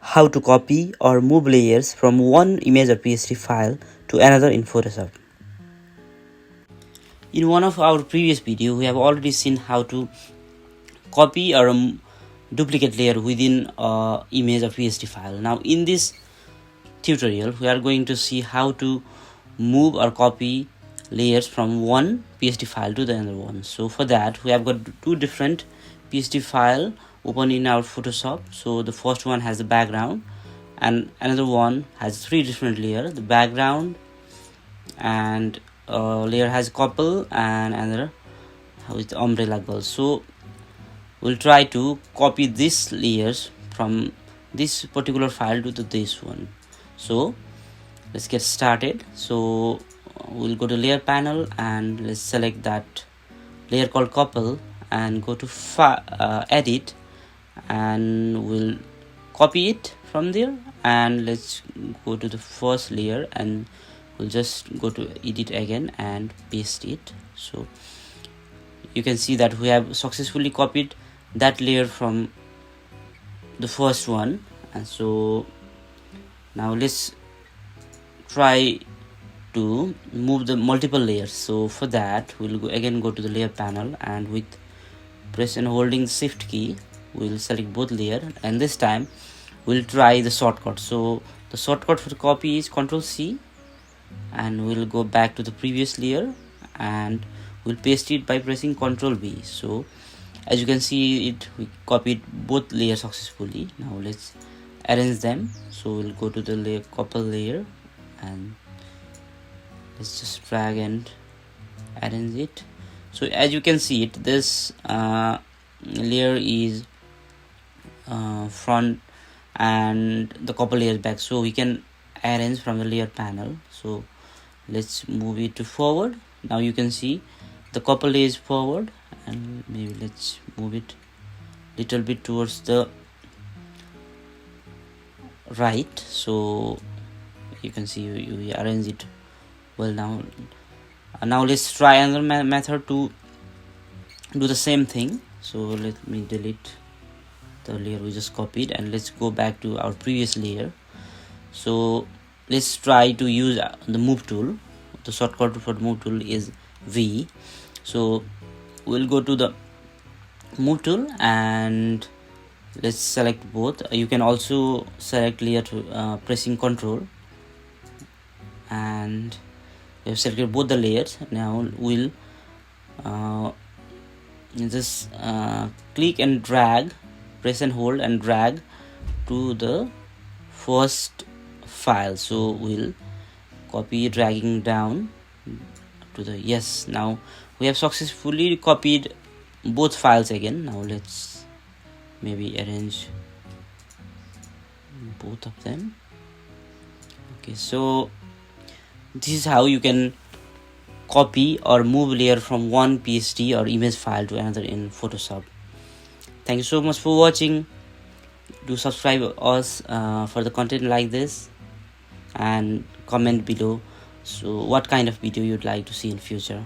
how to copy or move layers from one image or PSD file to another in Photoshop. In one of our previous video, we have already seen how to copy or duplicate layer within image or PSD file. Now in this tutorial, we are going to see how to move or copy layers from one PSD file to the other one. So for that, we have got two different PSD file open in our Photoshop. So the first one has the background and another one has three different layers. The background and layer has couple and another with umbrella girl. So we'll try to copy these layers from this particular file to this one. So let's get started. So we'll go to layer panel and let's select that layer called couple and go to edit, and we'll copy it from there, and let's go to the first layer and we'll just go to edit again and paste it. So you can see that we have successfully copied that layer from the first one. And so now let's try to move the multiple layers. So for that, we'll go to the layer panel, and with press and holding shift key we'll select both layer, and this time we'll try the shortcut. So the shortcut for the copy is Ctrl+C, and we'll go back to the previous layer and we'll paste it by pressing Ctrl+V. So as you can see, we copied both layers successfully. Now let's arrange them. So we'll go to the couple layer and let's just drag and arrange it. So as you can see it, this layer is front and the couple layers back, so we can arrange from the layer panel. So let's move it to forward. Now you can see the couple layer is forward, and maybe let's move it little bit towards the right. So you can see we arrange it well. Now let's try another method to do the same thing. So let me delete the layer we just copied, and let's go back to our previous layer. So let's try to use the move tool. The shortcut for the move tool is V. So we'll go to the move tool and let's select both. You can also select layer to pressing Ctrl, and we have selected both the layers. Now we'll just click and drag, press and hold and drag to the first file. So we'll copy, dragging down to the yes. Now we have successfully copied both files again. Now let's maybe arrange both of them. Okay, so this is how you can copy or move layer from one PSD or image file to another in Photoshop. Thank you so much for watching. Do subscribe us for the content like this, and comment below so what kind of video you'd like to see in future.